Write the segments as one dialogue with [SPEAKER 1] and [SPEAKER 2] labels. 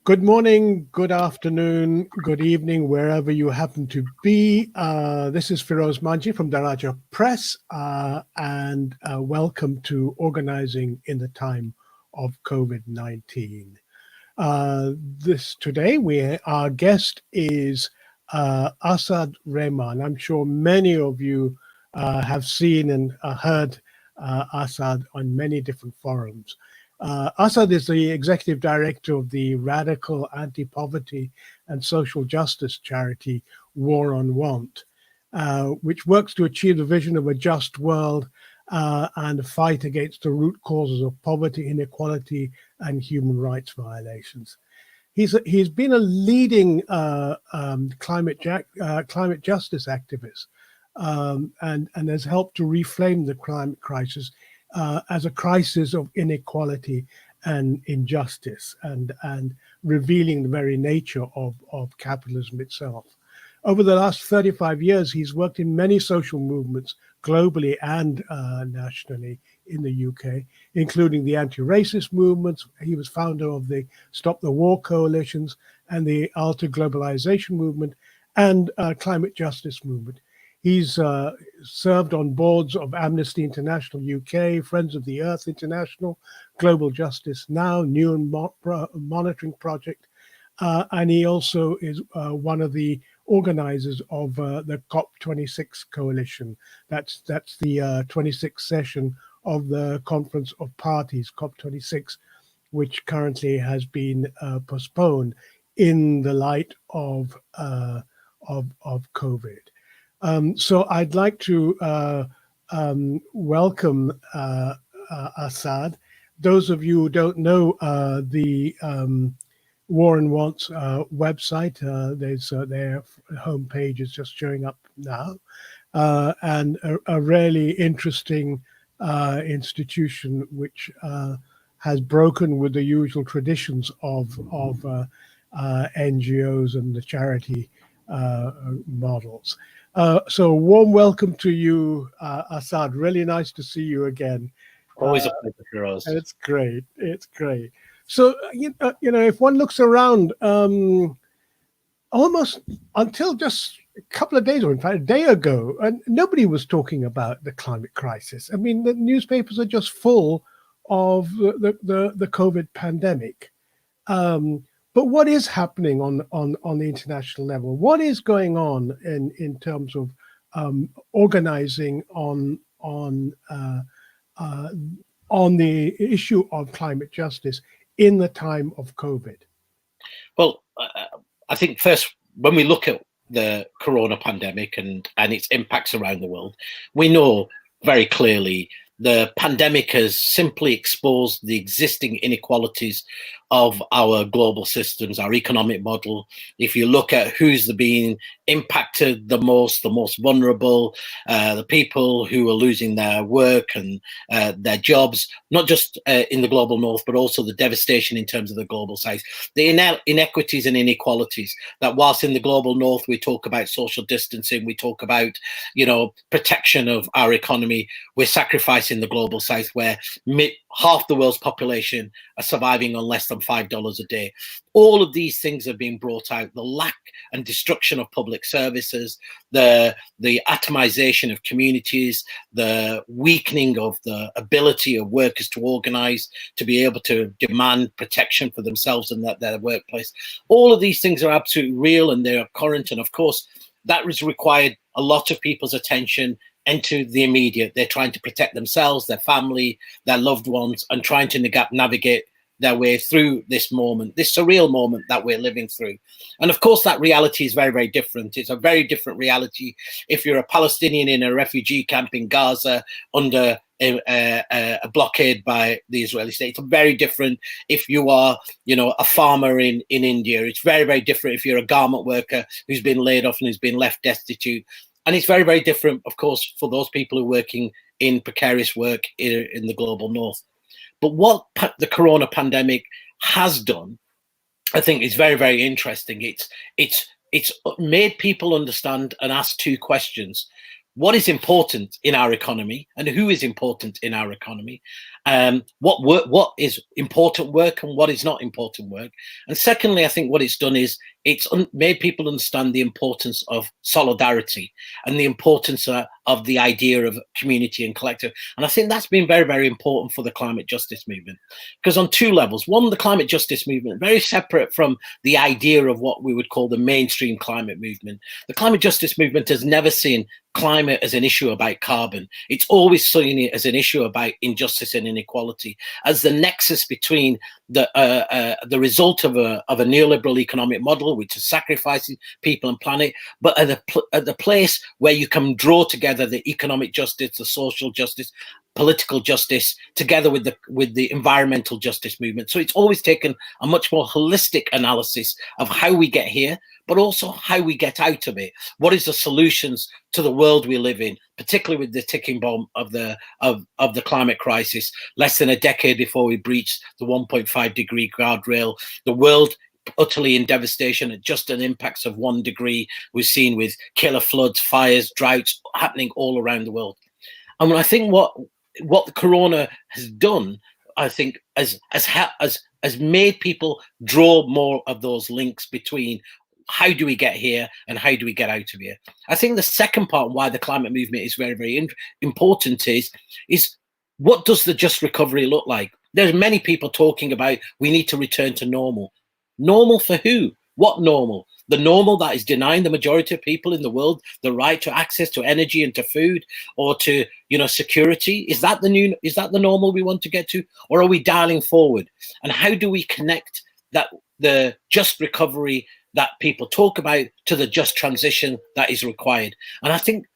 [SPEAKER 1] Good morning, good afternoon, good evening, wherever you happen to be. This is Firoz Manji from Daraja Press, and welcome to Organizing in the Time of COVID-19. Today, our guest is Asad Rehman. I'm sure many of you have seen and heard Asad on many different forums. Asad is the executive director of the radical anti-poverty and social justice charity War on Want, which works to achieve the vision of a just world and a fight against the root causes of poverty, inequality, and human rights violations. He's been a leading climate justice activist and has helped to reframe the climate crisis as a crisis of inequality and injustice, and revealing the very nature of capitalism itself. Over the last 35 years, he's worked in many social movements globally and nationally in the UK, including the anti-racist movements. He was founder of the Stop the War coalitions and the alter-globalisation movement and climate justice movement. He's served on boards of Amnesty International UK, Friends of the Earth International, Global Justice Now, Newham Monitoring Project, and he also is one of the organizers of the COP26 coalition. That's the 26th session of the Conference of Parties, COP26, which currently has been postponed in the light of COVID. So I'd like to welcome Asad. Those of you who don't know the War and Want's website, their homepage is just showing up now, and a really interesting institution which has broken with the usual traditions of NGOs and the charity models. So a warm welcome to you, Asad. Really nice to see you again.
[SPEAKER 2] Always a pleasure, Firoz.
[SPEAKER 1] It's great. It's great. So, you know, if one looks around, almost until just a couple of days, or in fact a day ago, and nobody was talking about the climate crisis. I mean, the newspapers are just full of the COVID pandemic. But what is happening on the international level? What is going on in terms of organizing on the issue of climate justice in the time of COVID?
[SPEAKER 2] Well, I think first, when we look at the corona pandemic and its impacts around the world, we know very clearly the pandemic has simply exposed the existing inequalities of our global systems, our economic model. If you look at who's being impacted the most vulnerable, the people who are losing their work and their jobs, not just in the global north, but also the devastation in terms of the global south. The inequities and inequalities that whilst in the global north, we talk about social distancing, we talk about, protection of our economy, we're sacrificing the global south where half the world's population are surviving on less than $5 a day. All of these things have been brought out. The lack and destruction of public services, the atomization of communities, the weakening of the ability of workers to organize, to be able to demand protection for themselves and their workplace. All of these things are absolutely real and they are current. And of course, that has required a lot of people's attention into the immediate. They're trying to protect themselves, their family, their loved ones, and trying to navigate their way through this moment, this surreal moment that we're living through. And of course, that reality is very, very different. It's a very different reality if you're a Palestinian in a refugee camp in Gaza under a blockade by the Israeli state. It's very different if you are, a farmer in India. It's very, very different if you're a garment worker who's been laid off and who's been left destitute. And it's very, very different, of course, for those people who are working in precarious work in the global north. But what the corona pandemic has done, I think, is very, very interesting. It's made people understand and ask two questions. what is important in our economy and who is important in our economy, what is important work and what is not important work. And secondly, I think what it's done is it's made people understand the importance of solidarity and the importance of the idea of community and collective. And I think that's been very, very important for the climate justice movement, because on two levels. One, the climate justice movement, very separate from the idea of what we would call the mainstream climate movement. The climate justice movement has never seen climate as an issue about carbon. It's always seen it as an issue about injustice and inequality, as the nexus between the result of a neoliberal economic model, which is sacrificing people and planet, but at the place where you can draw together the economic justice, the social justice, political justice, together with the environmental justice movement. So it's always taken a much more holistic analysis of how we get here, but also how we get out of it. What is the solutions to the world we live in, particularly with the ticking bomb of the climate crisis, less than a decade before we breached the 1.5 degree guardrail, the world utterly in devastation at just an impacts of 1 degree. We've seen with killer floods, fires, droughts happening all around the world. And I think what the corona has done, I think, has made people draw more of those links between how do we get here and how do we get out of here. I think the second part why the climate movement is very, very important is what does the just recovery look like? There's many people talking about we need to return to normal. Normal for who? What normal? The normal that is denying the majority of people in the world the right to access to energy and to food, or to, security? Is that the normal we want to get to? Or are we dialing forward? And how do we connect the just recovery that people talk about to the just transition that is required? And I think,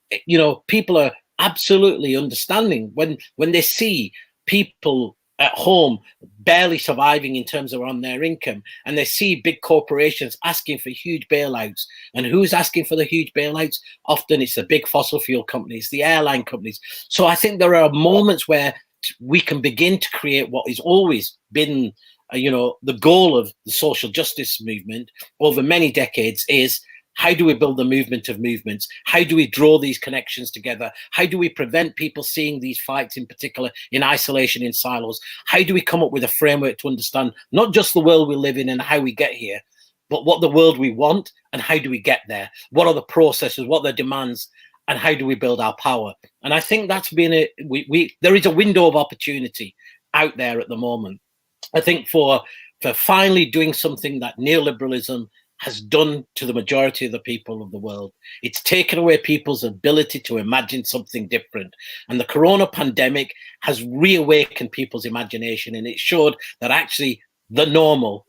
[SPEAKER 2] people are absolutely understanding when they see people at home barely surviving in terms of on their income, and they see big corporations asking for huge bailouts. And who's asking for the huge bailouts? Often it's the big fossil fuel companies, the airline companies. So I think there are moments where we can begin to create what has always been the goal of the social justice movement over many decades, is how do we build the movement of movements? How do we draw these connections together? How do we prevent people seeing these fights in particular in isolation, in silos? How do we come up with a framework to understand not just the world we live in and how we get here, but what the world we want and how do we get there? What are the processes? What are the demands? And how do we build our power? And I think that's been there is a window of opportunity out there at the moment. I think for finally doing something that neoliberalism has done to the majority of the people of the world. It's taken away people's ability to imagine something different. And the corona pandemic has reawakened people's imagination, and it showed that actually the normal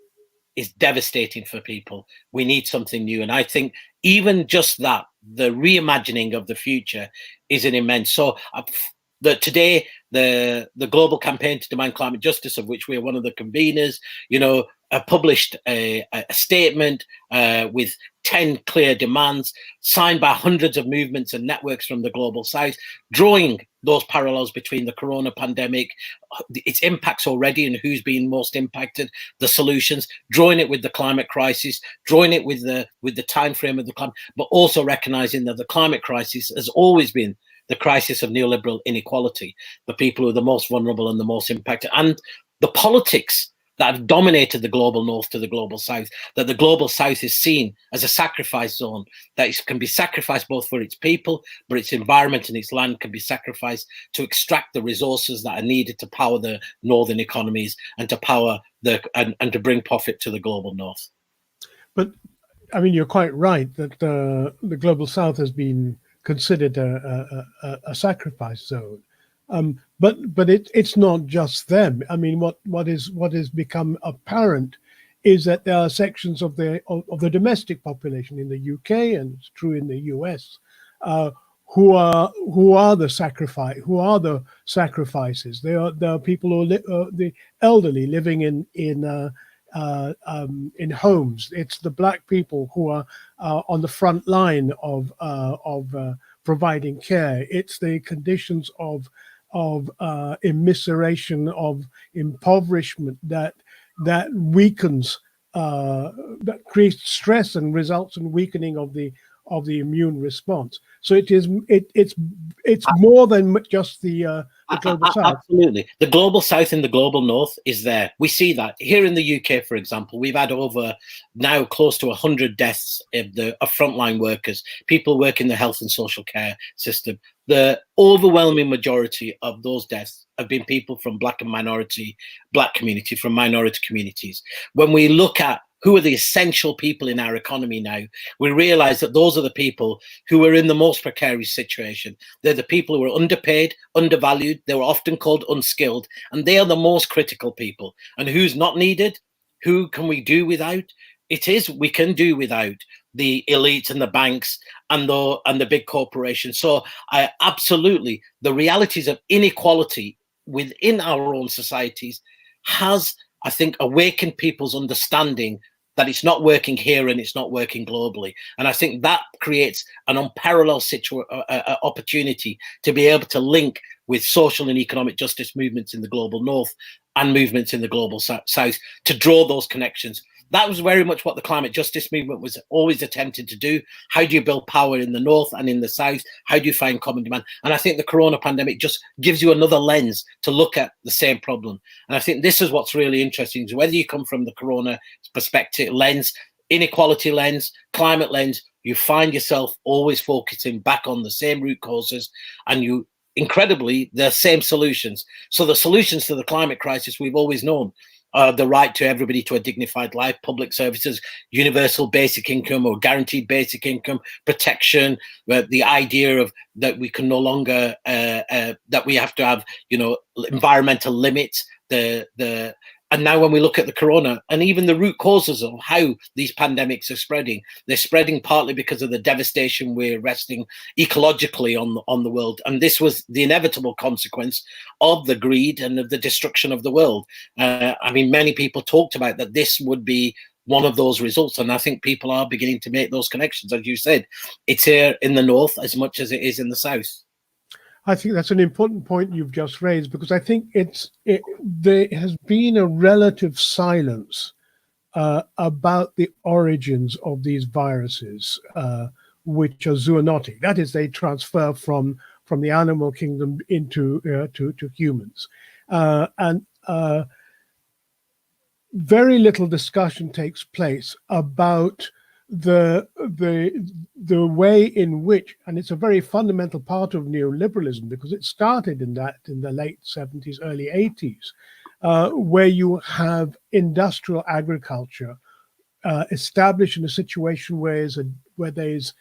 [SPEAKER 2] is devastating for people. We need something new. And I think even just that, the reimagining of the future is an immense. So today, the global campaign to demand climate justice, of which we are one of the conveners, published a statement with 10 clear demands, signed by hundreds of movements and networks from the global south, drawing those parallels between the corona pandemic, its impacts already and who's been most impacted, the solutions, drawing it with the climate crisis, drawing it with the time frame of the climate, but also recognizing that the climate crisis has always been the crisis of neoliberal inequality, the people who are the most vulnerable and the most impacted, and the politics that have dominated the global north to the global south, that the global south is seen as a sacrifice zone, that it can be sacrificed both for its people, but its environment and its land can be sacrificed to extract the resources that are needed to power the northern economies and to power and to bring profit to the global north.
[SPEAKER 1] But I mean, you're quite right that the global south has been considered a sacrifice zone. But it's not just them. I mean, what has become apparent is that there are sections of the domestic population in the UK, and it's true in the US, who are the sacrifices. There are people who the elderly living in homes. It's the Black people who are on the front line of providing care. It's the conditions of immiseration, of impoverishment that weakens, that creates stress and results in weakening of of the immune response. So it's more than just the global south.
[SPEAKER 2] Absolutely. The global south and the global north is there. We see that here in the UK, for example, we've had over now close to 100 deaths of frontline workers, people working in the health and social care system. The overwhelming majority of those deaths have been people from black community, from minority communities. When we look at who are the essential people in our economy now, we realize that those are the people who are in the most precarious situation. They're the people who are underpaid, undervalued. They were often called unskilled, and they are the most critical people. And who's not needed? Who can we do without? We can do without the elites and the banks and the big corporations. So absolutely, the realities of inequality within our own societies has, I think, awakened people's understanding that it's not working here and it's not working globally. And I think that creates an unparalleled opportunity to be able to link with social and economic justice movements in the global north and movements in the global south to draw those connections. That was very much what the climate justice movement was always attempting to do. How do you build power in the north and in the south? How do you find common demand? And I think the corona pandemic just gives you another lens to look at the same problem. And I think this is what's really interesting, is whether you come from the corona perspective lens, inequality lens, climate lens, you find yourself always focusing back on the same root causes, and you incredibly the same solutions. So the solutions to the climate crisis we've always known. The right to everybody to a dignified life, public services, universal basic income or guaranteed basic income, protection, the idea of that we can no longer, that we have to have, environmental limits, and now when we look at the corona and even the root causes of how these pandemics are spreading, they're spreading partly because of the devastation we're wresting ecologically on the world. And this was the inevitable consequence of the greed and of the destruction of the world. Many people talked about that this would be one of those results. And I think people are beginning to make those connections. As you said, it's here in the north as much as it is in the south.
[SPEAKER 1] I think that's an important point you've just raised, because I think there has been a relative silence about the origins of these viruses, which are zoonotic. That is, they transfer from the animal kingdom into to humans, and very little discussion takes place about the way in which, and it's a very fundamental part of neoliberalism, because it started in the late 70s, early 80s, where you have industrial agriculture established in a situation where there's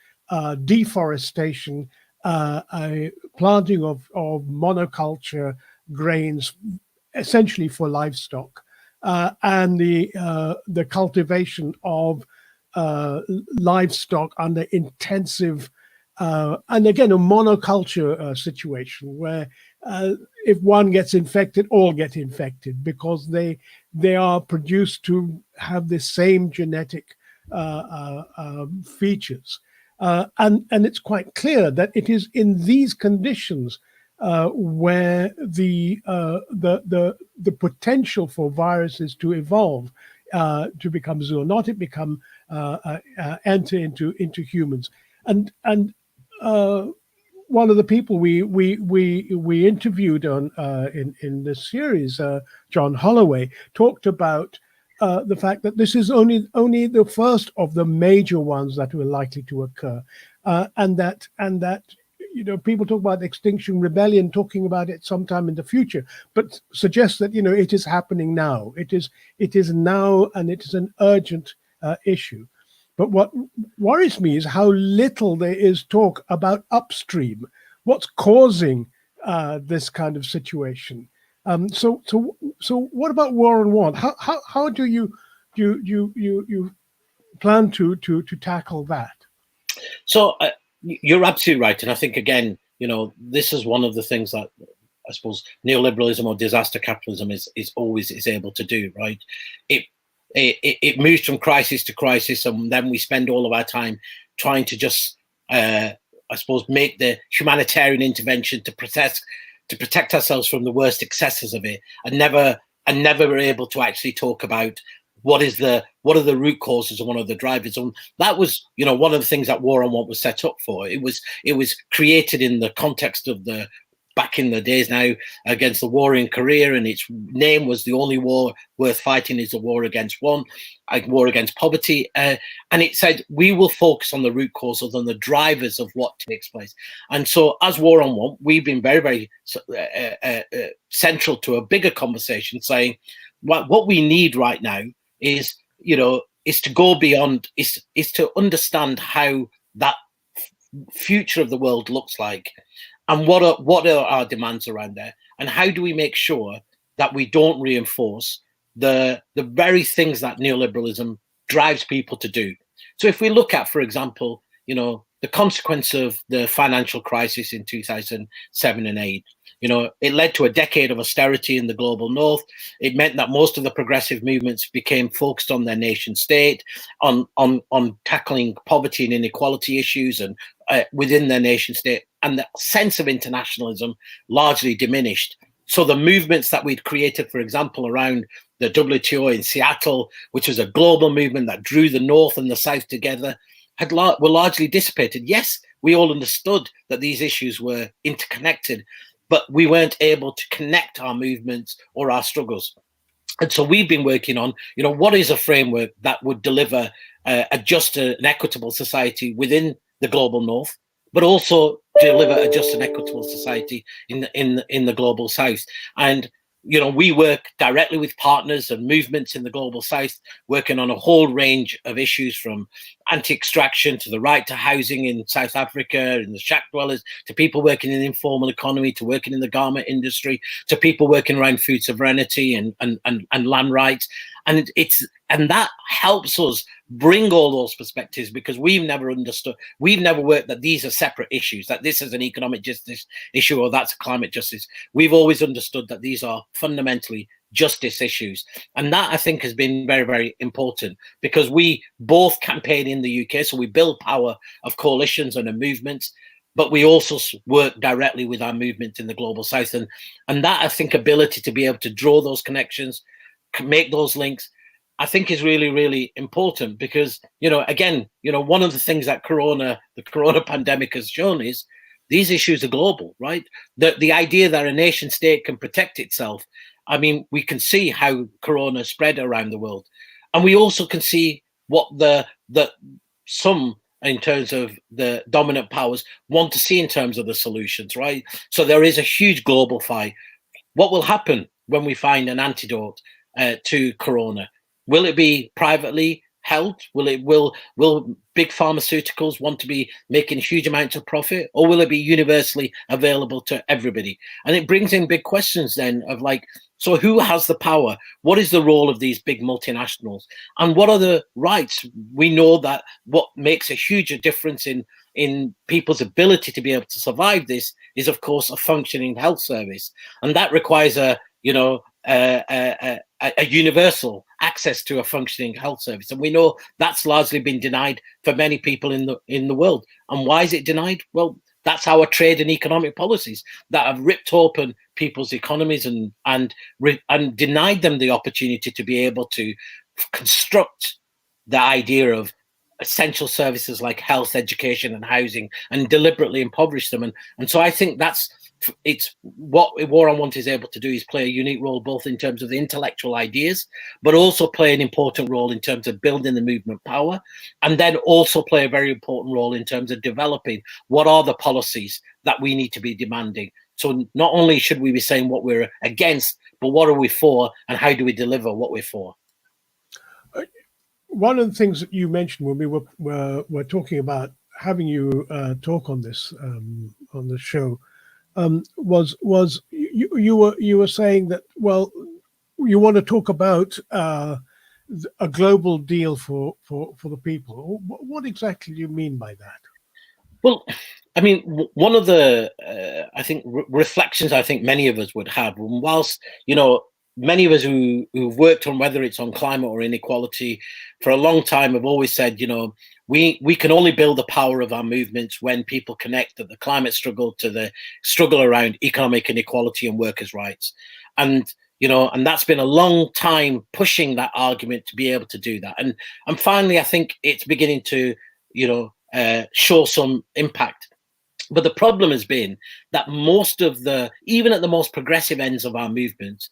[SPEAKER 1] deforestation, planting of monoculture grains, essentially for livestock, and the cultivation of livestock under intensive, and again, a monoculture situation where if one gets infected, all get infected, because they are produced to have the same genetic features. And it's quite clear that it is in these conditions where the potential for viruses to evolve, to become zoonotic, enter into humans. And one of the people we interviewed in this series, John Holloway, talked about the fact that this is only the first of the major ones that were likely to occur, and that people talk about Extinction Rebellion, talking about it sometime in the future, but suggest that it is happening now. It is now, and it is an urgent issue. But what worries me is how little there is talk about upstream. What's causing this kind of situation? So what about war on want? How do you plan to tackle that?
[SPEAKER 2] So you're absolutely right, and I think again, this is one of the things that I suppose neoliberalism or disaster capitalism is always able to do. Right? It moves from crisis to crisis, and then we spend all of our time trying to just, I suppose, make the humanitarian intervention to protect ourselves from the worst excesses of it, and never are able to actually talk about what are the root causes and what are the drivers. And that was, you know, one of the things that War on Want was set up for. It was created in the context of the back in the days now against the war in Korea, and its name was the only war worth fighting is a war against a war against poverty. And it said we will focus on the root causes and the drivers of what takes place. And so as War on Want, we've been very, very central to a bigger conversation saying what we need right now is, you know, is to go beyond, is to understand how that future of the world looks like, and what are our demands around there, and how do we make sure that we don't reinforce the very things that neoliberalism drives people to do. So if we look at, for example, you know, the consequence of the financial crisis in 2007 and 8, you know, it led to a decade of austerity in the global north. It meant that most of the progressive movements became focused on their nation state, on tackling poverty and inequality issues and within their nation state, and the sense of internationalism largely diminished. So the movements that we'd created, for example, around the WTO in Seattle, which was a global movement that drew the North and the South together, were largely dissipated. Yes, we all understood that these issues were interconnected, but we weren't able to connect our movements or our struggles. And so we've been working on, you know, what is a framework that would deliver a just and equitable society within the global North, but also deliver a just and equitable society in the global South. And you know, we work directly with partners and movements in the global South, working on a whole range of issues, from anti-extraction to the right to housing in South Africa, in the shack dwellers, to people working in the informal economy, to working in the garment industry, to people working around food sovereignty and land rights. And that helps us bring all those perspectives, because we've never worked that these are separate issues, that this is an economic justice issue or that's a climate justice. We've always understood that these are fundamentally justice issues. And that, I think, has been very, very important, because we both campaign in the UK, so we build power of coalitions and of movements, but we also work directly with our movement in the global South. And that, I think, ability to be able to draw those connections, make those links, I think is really, really important, because, you know, again, you know, one of the things that the corona pandemic has shown is these issues are global, right? The idea that a nation state can protect itself. I mean, we can see how corona spread around the world, and we also can see what some, in terms of the dominant powers, want to see in terms of the solutions, right? So there is a huge global fight. What will happen when we find an antidote to corona? Will it be privately held? Will big pharmaceuticals want to be making huge amounts of profit, or will it be universally available to everybody? And it brings in big questions then of like, so who has the power? What is the role of these big multinationals? And what are the rights? We know that what makes a huge difference in people's ability to be able to survive this is, of course, a functioning health service. And that requires a universal access to a functioning health service, and we know that's largely been denied for many people in the world. And why is it denied? Well, that's our trade and economic policies that have ripped open people's economies and denied them the opportunity to be able to construct the idea of essential services like health, education, and housing, and deliberately impoverish them. And so I think it's what War on Want is able to do, is play a unique role both in terms of the intellectual ideas, but also play an important role in terms of building the movement power, and then also play a very important role in terms of developing what are the policies that we need to be demanding. So not only should we be saying what we're against, but what are we for, and how do we deliver what we're for?
[SPEAKER 1] One of the things that you mentioned when we were talking about having you talk on this on the show was you were saying that, well, you want to talk about a global deal for the people. What exactly do you mean by that?
[SPEAKER 2] Well, I mean, one of the I think reflections I think many of us would have, whilst, you know, many of us who've worked on, whether it's on climate or inequality for a long time, have always said, you know, we can only build the power of our movements when people connect the climate struggle to the struggle around economic inequality and workers' rights. And and that's been a long time pushing that argument to be able to do that. And finally, I think it's beginning to, show some impact. But the problem has been that most of even at the most progressive ends of our movements,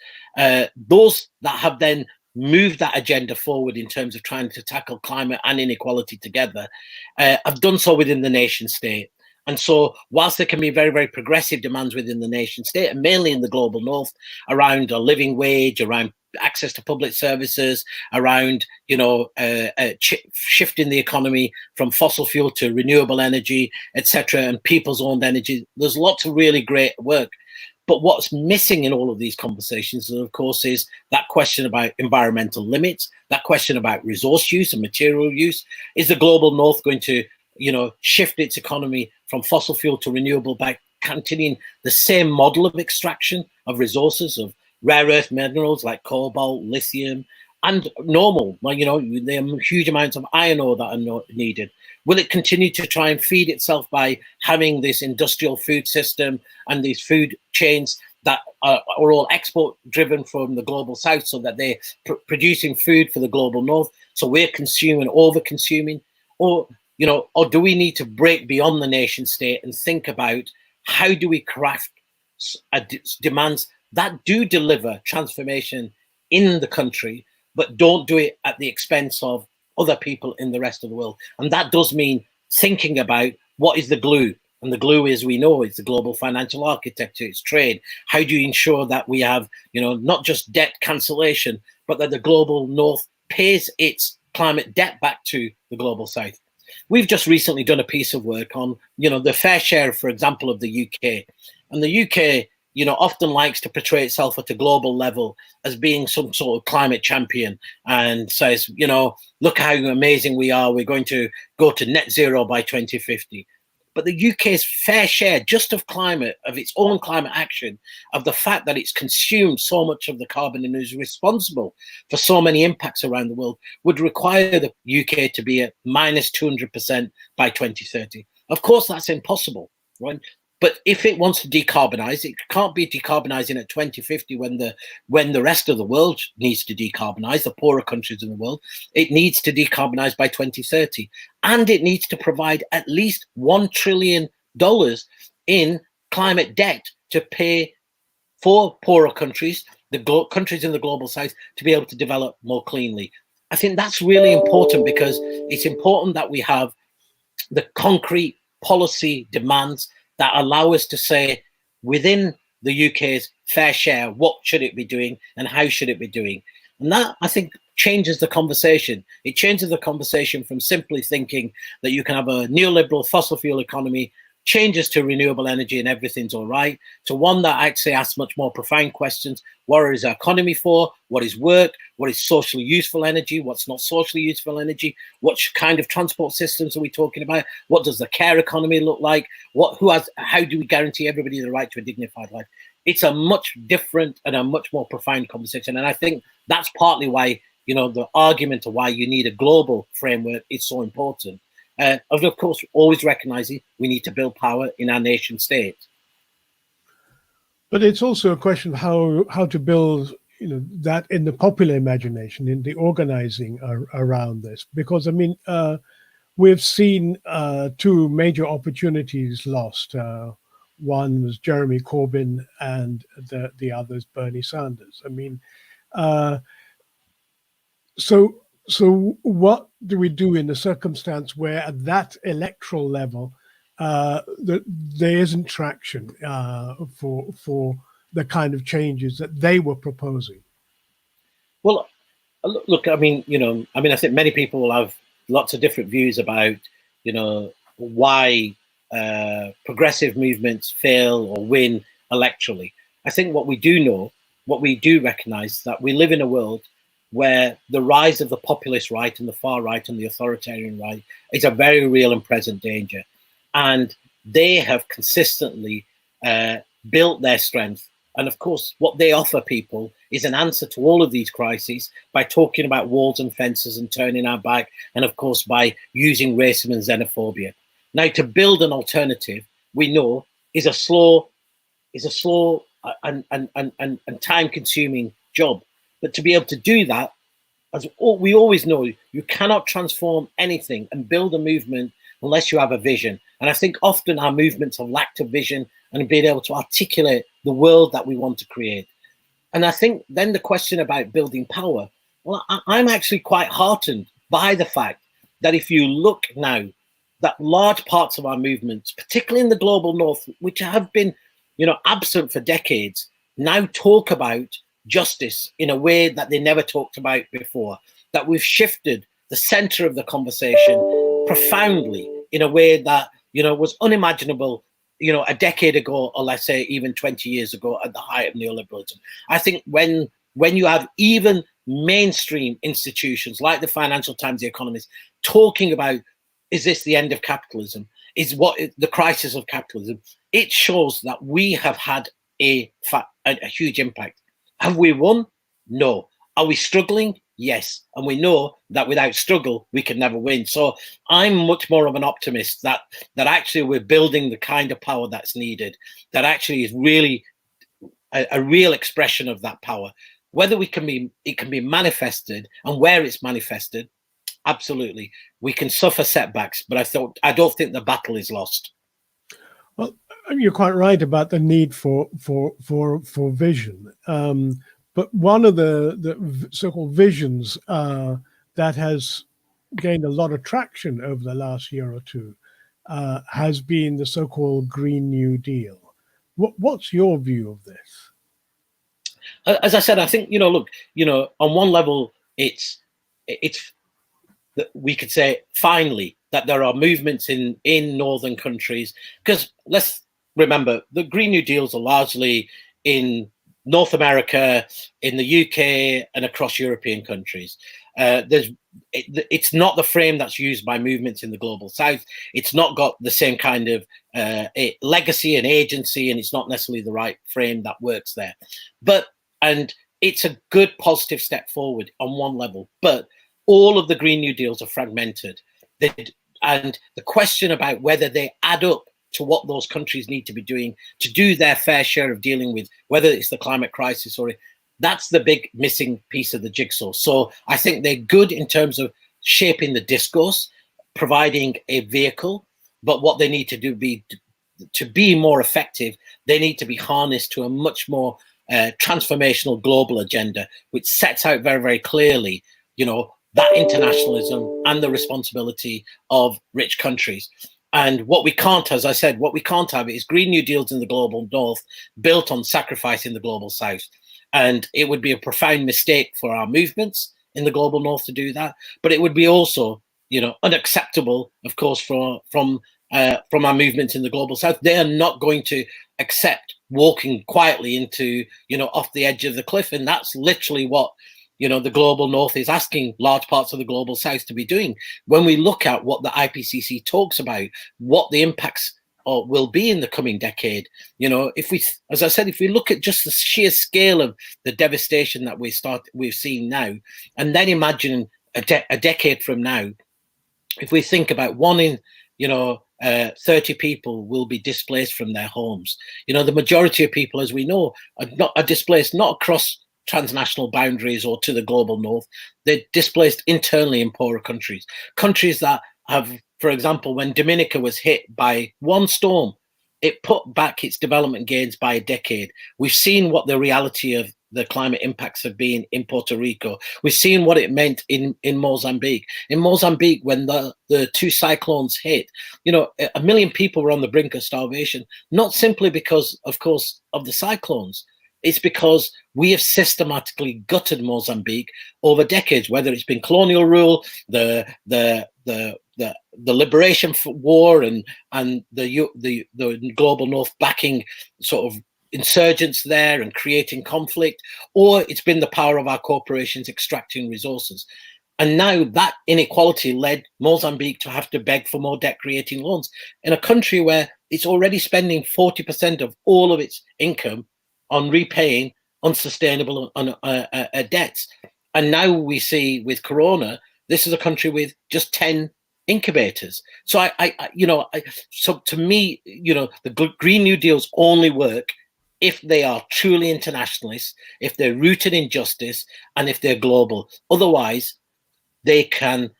[SPEAKER 2] those that have then moved that agenda forward in terms of trying to tackle climate and inequality together, have done so within the nation state. And so whilst there can be very, very progressive demands within the nation state, and mainly in the global north, around a living wage, around access to public services, around shifting the economy from fossil fuel to renewable energy, etc., and people's owned energy, there's lots of really great work. But what's missing in all of these conversations, of course, is that question about environmental limits, that question about resource use and material use. Is the global north going to shift its economy from fossil fuel to renewable by continuing the same model of extraction of resources, of rare earth minerals like cobalt, lithium, and normal, there are huge amounts of iron ore that are needed? Will it continue to try and feed itself by having this industrial food system and these food chains that are all export driven from the global south, so that they're producing food for the global north, so we're consuming, over consuming? Or do we need to break beyond the nation state and think about how do we craft demands that do deliver transformation in the country, but don't do it at the expense of other people in the rest of the world? And that does mean thinking about what is the glue. And the glue, as we know, is the global financial architecture, it's trade. How do you ensure that we have, not just debt cancellation, but that the global north pays its climate debt back to the global south? We've just recently done a piece of work on, the fair share, for example, of the UK. And the UK, often likes to portray itself at a global level as being some sort of climate champion, and says, look how amazing we are. We're going to go to net zero by 2050. But the UK's fair share just of climate, of its own climate action, of the fact that it's consumed so much of the carbon and is responsible for so many impacts around the world, would require the UK to be at minus 200% by 2030. Of course, that's impossible, right? But if it wants to decarbonize, it can't be decarbonizing at 2050 when the rest of the world needs to decarbonize, the poorer countries in the world. It needs to decarbonize by 2030. And it needs to provide at least $1 trillion in climate debt to pay for poorer countries, the countries in the global south, to be able to develop more cleanly. I think that's really important, because it's important that we have the concrete policy demands that allow us to say, within the UK's fair share, what should it be doing and how should it be doing? And that, I think, changes the conversation. It changes the conversation from simply thinking that you can have a neoliberal fossil fuel economy, changes to renewable energy and everything's all right, to one that actually asks much more profound questions. What is our economy for? What is work? What is socially useful energy? What's not socially useful energy? What kind of transport systems are we talking about? What does the care economy look like? How do we guarantee everybody the right to a dignified life? It's a much different and a much more profound conversation. And I think that's partly why, the argument of why you need a global framework is so important. Of course, always recognizing we need to build power in our nation state.
[SPEAKER 1] But it's also a question of how to build, that in the popular imagination, in the organizing around this. Because, we've seen two major opportunities lost. One was Jeremy Corbyn, and the other is Bernie Sanders. So what do we do in the circumstance where at that electoral level there isn't traction for the kind of changes that they were proposing?
[SPEAKER 2] Well, look, I think many people will have lots of different views about, why progressive movements fail or win electorally. I think what we do recognize, that we live in a world where the rise of the populist right and the far right and the authoritarian right is a very real and present danger. And they have consistently built their strength. And of course, what they offer people is an answer to all of these crises by talking about walls and fences and turning our back, and of course, by using racism and xenophobia. Now, to build an alternative, we know, is a slow and time-consuming job. But to be able to do that, as we always know, you cannot transform anything and build a movement unless you have a vision. And I think often our movements have lacked a vision and being able to articulate the world that we want to create. And I think then the question about building power, well, I'm actually quite heartened by the fact that if you look now, that large parts of our movements, particularly in the global north, which have been, absent for decades, now talk about justice in a way that they never talked about before, that we've shifted the center of the conversation profoundly in a way that, was unimaginable, a decade ago, or let's say even 20 years ago at the height of neoliberalism. I think when you have even mainstream institutions like the Financial Times, The Economist, talking about, is this the end of capitalism? Is what the crisis of capitalism? It shows that we have had a huge impact. Have we won? No. Are we struggling? Yes. And we know that without struggle, we can never win. So I'm much more of an optimist that actually we're building the kind of power that's needed, that actually is really a real expression of that power. Whether it can be manifested, and where it's manifested, absolutely. We can suffer setbacks, but I don't think the battle is lost.
[SPEAKER 1] Well, you're quite right about the need for vision. But one of the so-called visions that has gained a lot of traction over the last year or two has been the so-called Green New Deal. What's your view of this?
[SPEAKER 2] As I said, I think, look, on one level, it's we could say finally that there are movements in northern countries, because let's remember the Green New Deals are largely in North America, in the UK, and across European countries. It's not the frame that's used by movements in the global south. It's not got the same kind of legacy and agency, and it's not necessarily the right frame that works there. And it's a good positive step forward on one level, but all of the Green New Deals are fragmented. And the question about whether they add up to what those countries need to be doing to do their fair share of dealing with, whether it's the climate crisis or that's the big missing piece of the jigsaw. So I think they're good in terms of shaping the discourse, providing a vehicle, but what they need to do to be more effective, they need to be harnessed to a much more transformational global agenda, which sets out very, very clearly, that internationalism and the responsibility of rich countries. And what we can't, as I said, what we can't have is Green New Deals in the global north built on sacrifice in the global south. And it would be a profound mistake for our movements in the global north to do that. But it would be also, unacceptable, of course, from our movements in the global south. They are not going to accept walking quietly into, off the edge of the cliff. And that's literally what, the global north is asking large parts of the global south to be doing. When we look at what the IPCC talks about, what the impacts will be in the coming decade, if we look at just the sheer scale of the devastation that we're seeing now, and then imagine a decade from now, if we think about 1 in 30 people will be displaced from their homes. The majority of people, as we know, are displaced not across transnational boundaries or to the global north. They're displaced internally in poorer countries that have, for example, when Dominica was hit by one storm, it put back its development gains by a decade. We've seen what the reality of the climate impacts have been in Puerto Rico. We've seen what it meant in Mozambique. In Mozambique, when the two cyclones hit, 1 million people were on the brink of starvation, not simply because, of course, of the cyclones. It's because we have systematically gutted Mozambique over decades, whether it's been colonial rule, the liberation war, and the global north backing sort of insurgents there and creating conflict, or it's been the power of our corporations extracting resources. And now that inequality led Mozambique to have to beg for more debt-creating loans in a country where it's already spending 40% of all of its income on repaying unsustainable debts. And now we see with Corona, this is a country with just 10 incubators. So so to me, the Green New Deals only work if they are truly internationalists, if they're rooted in justice, and if they're global. Otherwise, they can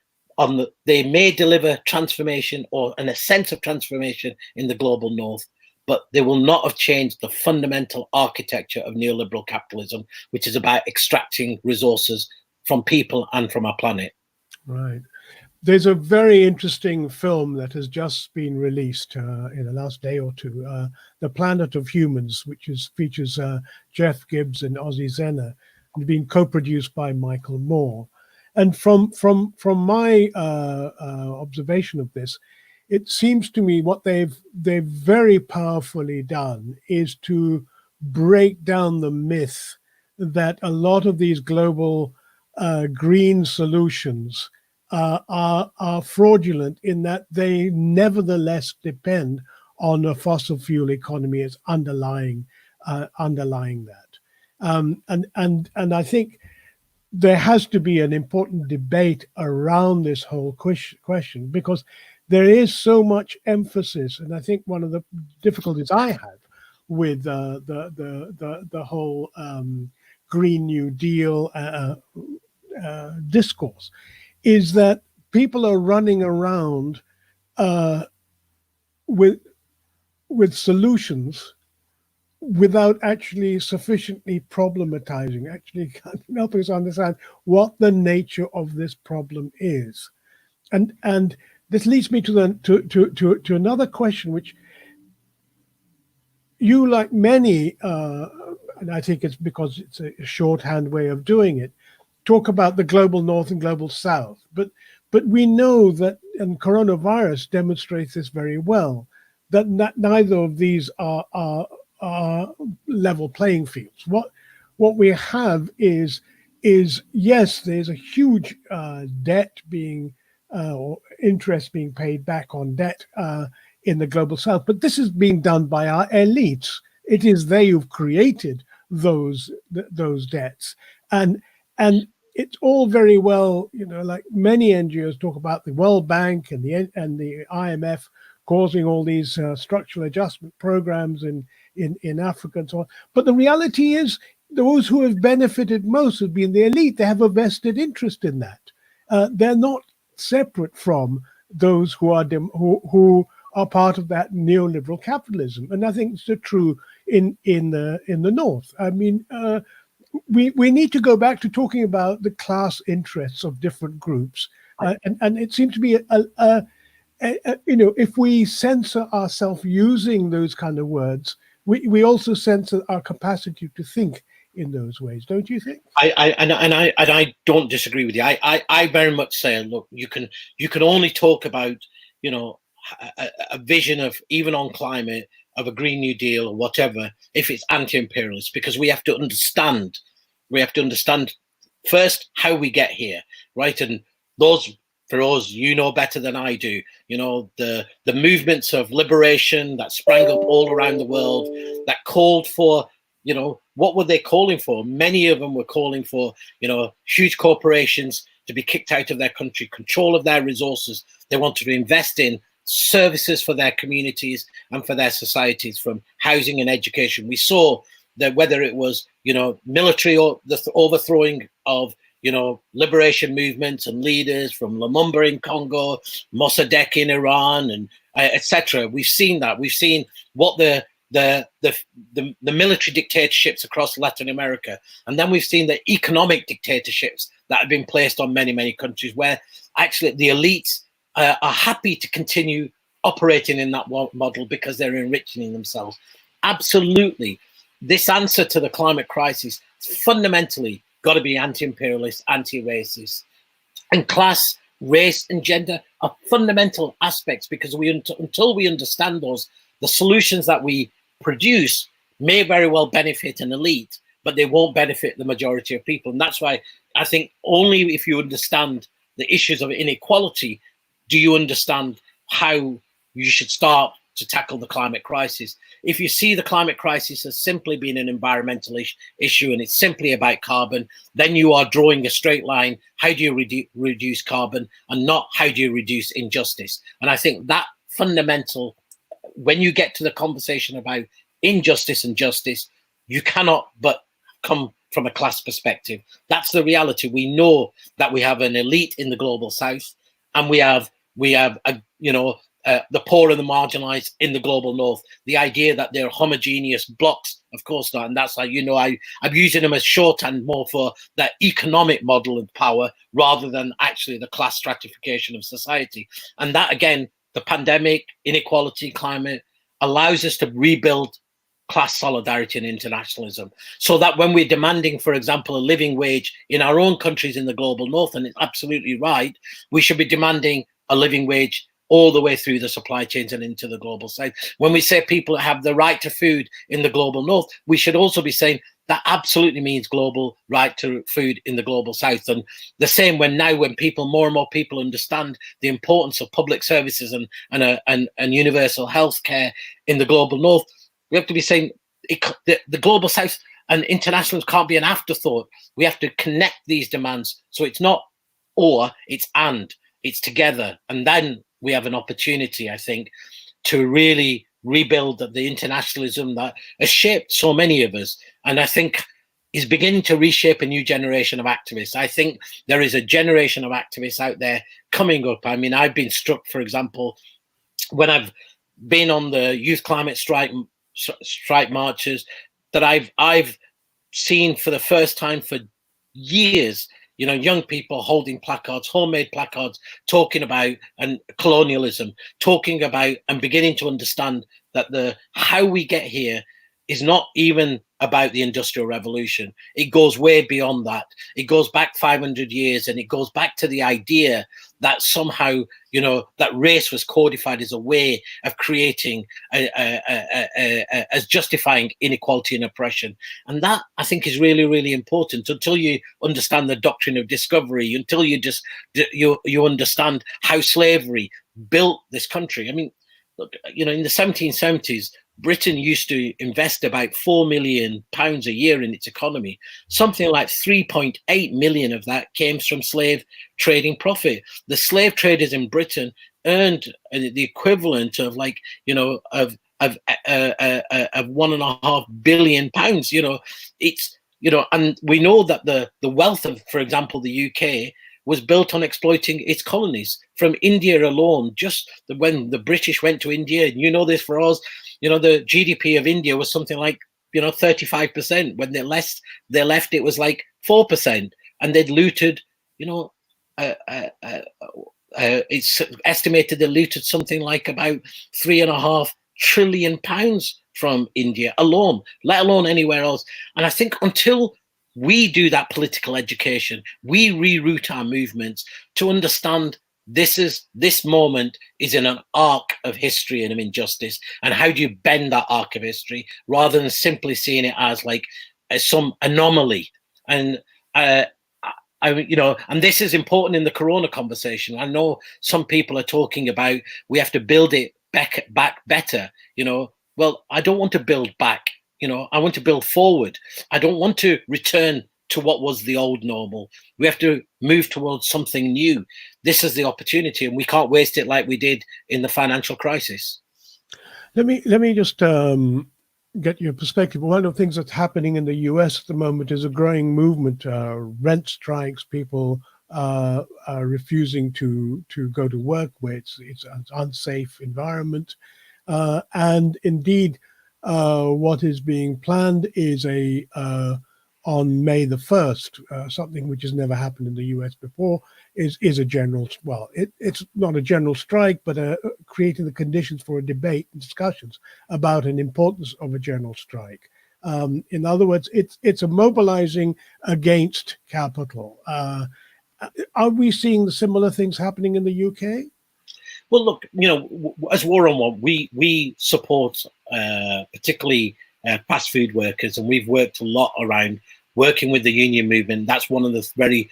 [SPEAKER 2] they may deliver transformation or a sense of transformation in the global north, but they will not have changed the fundamental architecture of neoliberal capitalism, which is about extracting resources from people and from our planet.
[SPEAKER 1] Right. There's a very interesting film that has just been released in the last day or two, The Planet of Humans, which features Jeff Gibbs and Ozzy Zena, and being co-produced by Michael Moore. And from my observation of this, it seems to me what they've very powerfully done is to break down the myth that a lot of these global green solutions are fraudulent, in that they nevertheless depend on a fossil fuel economy as underlying that. And I think there has to be an important debate around this whole question, because there is so much emphasis, and I think one of the difficulties I have with the whole Green New Deal discourse is that people are running around with solutions without actually sufficiently problematizing, actually helping us understand what the nature of this problem is. And this leads me to another question, which you, like many, and I think it's because it's a shorthand way of doing it, talk about the global north and global south. But we know that, and coronavirus demonstrates this very well, that neither of these are level playing fields. What we have is yes, there's a huge debt being or interest being paid back on debt in the global south, but this is being done by our elites. It is they who've created those debts, and it's all very well, like many NGOs talk about the World Bank and the IMF causing all these structural adjustment programs in Africa and so on. But the reality is, those who have benefited most have been the elite. They have a vested interest in that. They're not separate from those who are part of that neoliberal capitalism, and I think it's true in the north. I mean, we need to go back to talking about the class interests of different groups, and it seems to be if we censor ourselves using those kind of words, we also censor our capacity to think in those ways, don't you think?
[SPEAKER 2] I don't disagree with you. I very much say, look, you can only talk about a vision of, even on climate, of a Green New Deal or whatever, if it's anti-imperialist, because we have to understand first how we get here, right? And those, for us, better than I do, the movements of liberation that sprang up all around the world that called for, what were they calling for? Many of them were calling for, huge corporations to be kicked out of their country, control of their resources. They wanted to invest in services for their communities and for their societies, from housing and education. We saw that whether it was, military or the overthrowing of, liberation movements and leaders, from Lumumba in Congo, Mossadegh in Iran, and etc. We've seen that. We've seen what the military dictatorships across Latin America, and then we've seen the economic dictatorships that have been placed on many countries, where actually the elites are happy to continue operating in that model because they're enriching themselves. Absolutely, this answer to the climate crisis fundamentally got to be anti-imperialist, anti-racist, and class, race, and gender are fundamental aspects, because until we understand those, the solutions that we produce may very well benefit an elite, but they won't benefit the majority of people. And that's why I think only if you understand the issues of inequality do you understand how you should start to tackle the climate crisis. If you see the climate crisis as simply being an environmental issue and it's simply about carbon, then you are drawing a straight line. How do you reduce carbon, and not how do you reduce injustice? And I think that fundamental, when you get to the conversation about injustice and justice, you cannot but come from a class perspective. That's the reality. We know that we have an elite in the global south, and we have the poor and the marginalized in the global north. The idea that they're homogeneous blocks, of course not. And that's how, I'm using them as shorthand more for that economic model of power rather than actually the class stratification of society. And that, again, the pandemic, inequality, climate allows us to rebuild class solidarity and internationalism, so that when we're demanding, for example, a living wage in our own countries in the global north, and it's absolutely right, we should be demanding a living wage all the way through the supply chains and into the global south. When we say people have the right to food in the global north, we should also be saying that absolutely means global right to food in the global south. And the same when more and more people understand the importance of public services and universal health care in the global north, we have to be saying the global south and internationalism can't be an afterthought. We have to connect these demands. So it's not or, it's and, it's together. And then we have an opportunity, I think, to really rebuild the internationalism that has shaped so many of us, and I think is beginning to reshape a new generation of activists. I think there is a generation of activists out there coming up. I mean, I've been struck, for example, when I've been on the youth climate strike marches, that I've seen for the first time for years, young people holding placards, homemade placards, talking about and colonialism, talking about and beginning to understand that how we get here is not even about the Industrial Revolution. It goes way beyond that. It goes back 500 years, and it goes back to the idea that somehow, that race was codified as a way of creating, as justifying inequality and oppression. And that, I think, is really, really important. Until you understand the doctrine of discovery, until you understand how slavery built this country. I mean, look, in the 1770s, Britain used to invest about £4 million a year in its economy. Something like 3.8 million of that came from slave trading profit. The slave traders in Britain earned the equivalent of of £1.5 billion. And we know that the wealth of, for example, the UK was built on exploiting its colonies. From India alone, just when the British went to India, and this for us, the GDP of India was something like 35%. When they left, it was like 4%, and they'd looted. It's estimated they looted something like about £3.5 trillion from India alone, let alone anywhere else. And I think until we do that political education, we reroute our movements to understand this moment is in an arc of history and of injustice, and how do you bend that arc of history rather than simply seeing it as some anomaly. And and this is important in the Corona conversation. I know some people are talking about we have to build it back better. Well, I don't want to build back. I want to build forward. I don't want to return to what was the old normal. We have to move towards something new. This is the opportunity, and we can't waste it like we did in the financial crisis.
[SPEAKER 1] Let me just get your perspective. One of the things that's happening in the US at the moment is a growing movement, rent strikes, people are refusing to go to work where it's an unsafe environment. And indeed, what is being planned is on May the 1st, something which has never happened in the US before, is a general, it's not a general strike, but creating the conditions for a debate and discussions about an importance of a general strike. In other words, it's a mobilizing against capital. Are we seeing the similar things happening in the UK?
[SPEAKER 2] Well, look, as War on Want, we support particularly fast food workers, and we've worked a lot around working with the union movement. That's one of the very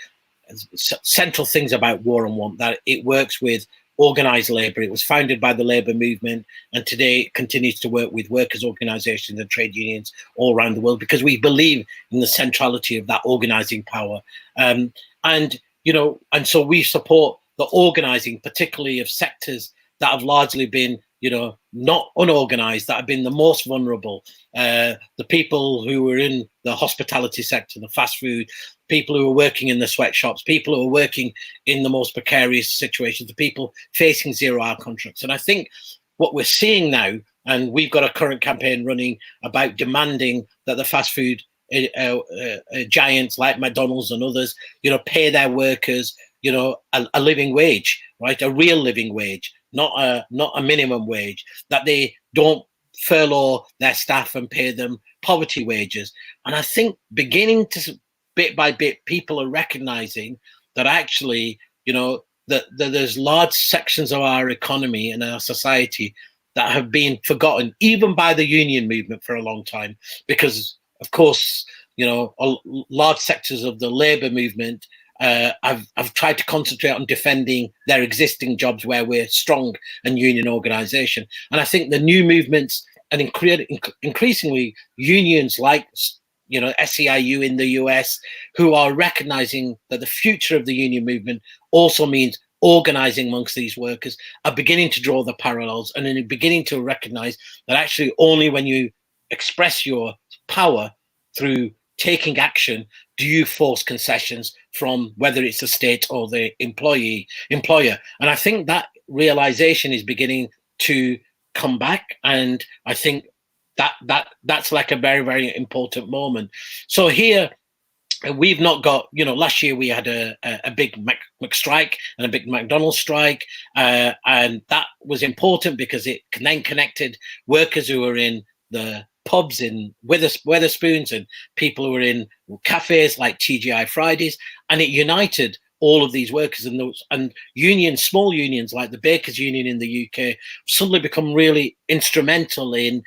[SPEAKER 2] central things about War on Want, that it works with organized labor. It was founded by the labor movement, and today it continues to work with workers' organizations and trade unions all around the world, because we believe in the centrality of that organizing power. And so we support the organizing, particularly of sectors that have largely been not unorganized, that have been the most vulnerable. The people who were in the hospitality sector, the fast food, people who are working in the sweatshops, people who are working in the most precarious situations, the people facing 0-hour contracts. And I think what we're seeing now, and we've got a current campaign running about demanding that the fast food giants like McDonald's and others, pay their workers, a living wage, right? A real living wage, not a minimum wage, that they don't furlough their staff and pay them poverty wages. And I think beginning to, bit by bit, people are recognizing that actually, that there's large sections of our economy and our society that have been forgotten, even by the union movement for a long time, because of course, large sectors of the labor movement I've tried to concentrate on defending their existing jobs where we're strong and union organization. And I think the new movements and increasingly unions like SEIU in the US, who are recognizing that the future of the union movement also means organizing amongst these workers, are beginning to draw the parallels and then beginning to recognize that actually only when you express your power through taking action do you force concessions from whether it's the state or the employer. And I think that realization is beginning to come back, and I think that's like a very, very important moment. So here we've not got, last year we had a big strike and a big McDonald's strike, and that was important because it then connected workers who were in the pubs in Wetherspoons and people who were in cafes like TGI Fridays, and it united all of these workers, and unions, small unions like the Bakers Union in the UK, suddenly become really instrumental in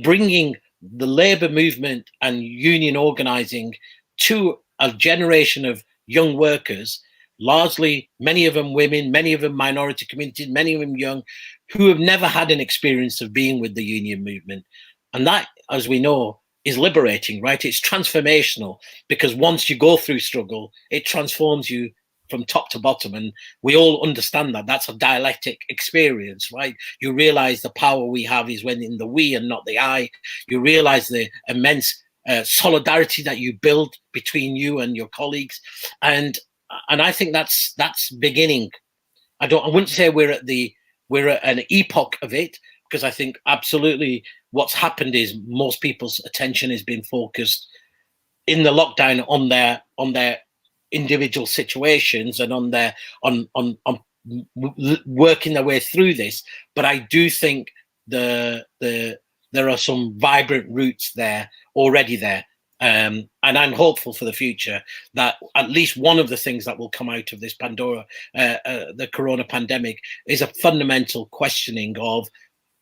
[SPEAKER 2] bringing the labour movement and union organising to a generation of young workers, largely many of them women, many of them minority communities, many of them young, who have never had an experience of being with the union movement. And that, as we know, is liberating, right? It's transformational, because once you go through struggle, it transforms you from top to bottom. And we all understand that that's a dialectic experience, right? You realize the power we have is when in the we and not the I. You realize the immense solidarity that you build between you and your colleagues. And I think that's beginning. I wouldn't say we're at an epoch of it, because I think absolutely what's happened is most people's attention has been focused in the lockdown on their individual situations and on working their way through this. But I do think there are some vibrant roots there already there. And I'm hopeful for the future that at least one of the things that will come out of this the corona pandemic, is a fundamental questioning of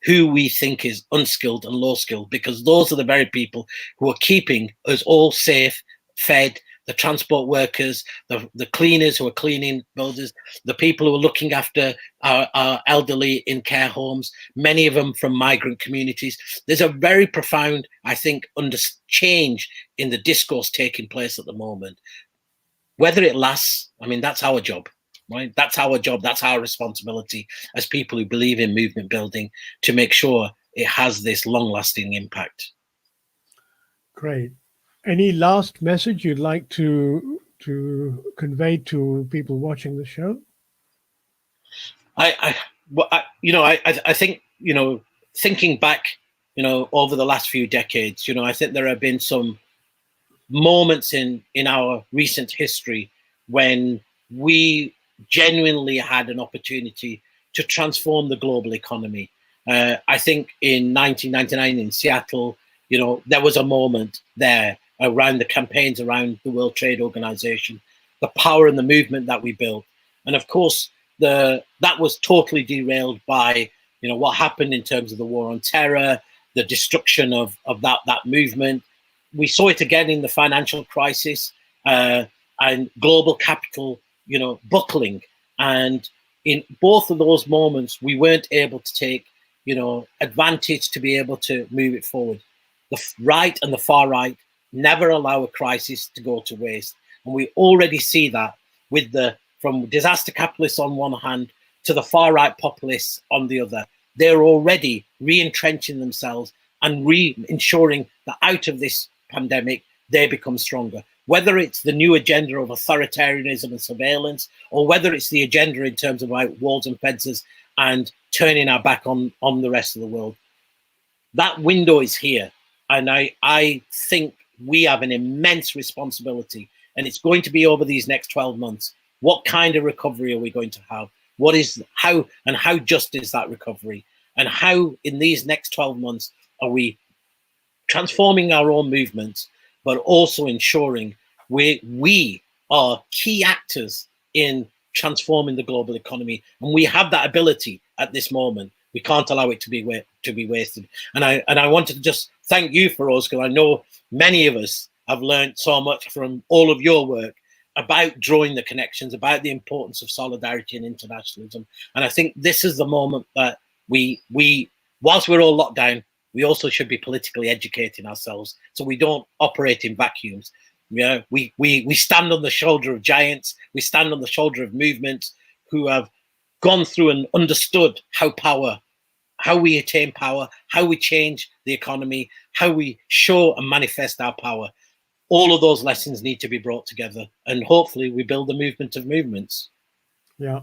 [SPEAKER 2] who we think is unskilled and low skilled, because those are the very people who are keeping us all safe, fed. The transport workers, the cleaners who are cleaning buildings, the people who are looking after our elderly in care homes, many of them from migrant communities. There's a very profound, I think, change in the discourse taking place at the moment. Whether it lasts, I mean, that's our job, right? That's our job. That's our responsibility as people who believe in movement building, to make sure it has this long-lasting impact.
[SPEAKER 1] Great. Any last message you'd like to convey to people watching the show?
[SPEAKER 2] I think, thinking back, over the last few decades, I think there have been some moments in our recent history when we genuinely had an opportunity to transform the global economy. I think in 1999 in Seattle, there was a moment there around the campaigns around the World Trade Organization, the power and the movement that we built. And of course, that was totally derailed by, what happened in terms of the war on terror, the destruction of that movement. We saw it again in the financial crisis, and global capital, buckling. And in both of those moments, we weren't able to take, advantage to be able to move it forward. The right and the far right never allow a crisis to go to waste. And we already see that with from disaster capitalists on one hand to the far right populists on the other. They're already re-entrenching themselves and ensuring that out of this pandemic, they become stronger. Whether it's the new agenda of authoritarianism and surveillance, or whether it's the agenda in terms of like walls and fences and turning our back on the rest of the world. That window is here. And I think we have an immense responsibility, and it's going to be over these next 12 months. What kind of recovery are we going to have? How just is that recovery? And how in these next 12 months are we transforming our own movements, but also ensuring we are key actors in transforming the global economy, and we have that ability at this moment. We can't allow it to be wasted. And I wanted to just thank you, Feroz, because I know many of us have learned so much from all of your work about drawing the connections, about the importance of solidarity and internationalism. And I think this is the moment that we whilst we're all locked down, we also should be politically educating ourselves so we don't operate in vacuums. Yeah, we stand on the shoulder of giants. We stand on the shoulder of movements who have gone through and understood how we attain power, how we change the economy, how we show and manifest our power. All of those lessons need to be brought together, and hopefully we build a movement of movements.
[SPEAKER 1] Yeah,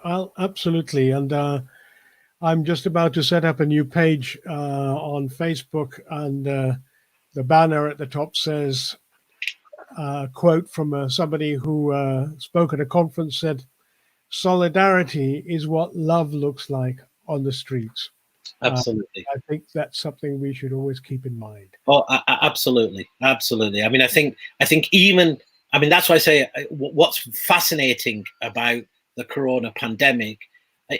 [SPEAKER 1] well, absolutely. And I'm just about to set up a new page on Facebook, and the banner at the top says, quote from somebody who spoke at a conference, said, "Solidarity is what love looks like on the streets."
[SPEAKER 2] Absolutely.
[SPEAKER 1] I think that's something we should always keep in mind.
[SPEAKER 2] Oh, absolutely. I mean, I think even, I mean, that's why I say what's fascinating about the corona pandemic,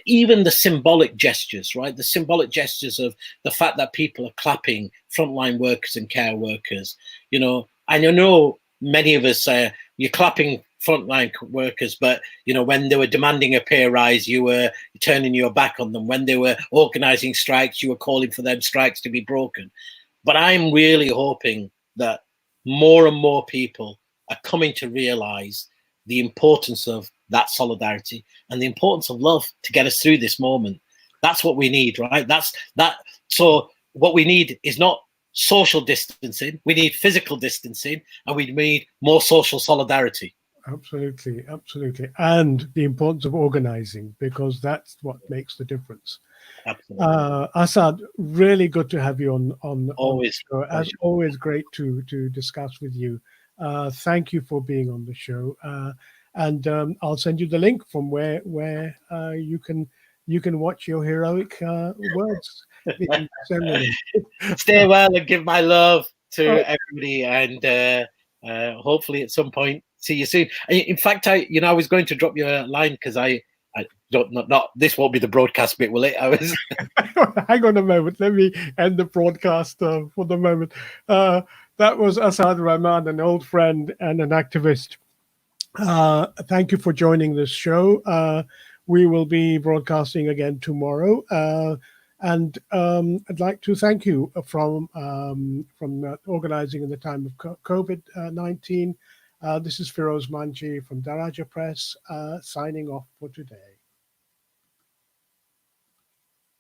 [SPEAKER 2] even the symbolic gestures, right? The symbolic gestures of the fact that people are clapping frontline workers and care workers, and I know many of us say you're clapping frontline workers, but when they were demanding a pay rise, you were turning your back on them. When they were organizing strikes, you were calling for them strikes to be broken. But I'm really hoping that more and more people are coming to realize the importance of that solidarity and the importance of love to get us through this moment. That's what we need, right? So what we need is not social distancing. We need physical distancing, and we need more social solidarity.
[SPEAKER 1] Absolutely. And the importance of organizing, because that's what makes the difference.
[SPEAKER 2] Absolutely.
[SPEAKER 1] Asad, really good to have you on
[SPEAKER 2] Always.
[SPEAKER 1] the show. As always, great to discuss with you. Thank you for being on the show. And I'll send you the link from where you can watch your heroic words being disseminated.
[SPEAKER 2] Stay well and give my love to everybody, and hopefully at some point see you soon. In fact, I was going to drop you a line because I don't not this won't be the broadcast bit, will it? I was
[SPEAKER 1] hang on a moment. Let me end the broadcast for the moment. That was Asad Rehman, an old friend and an activist. Thank you for joining this show. We will be broadcasting again tomorrow. And I'd like to thank you from organizing in the time of COVID-19. This is Feroz Manji from Daraja Press, signing off for today.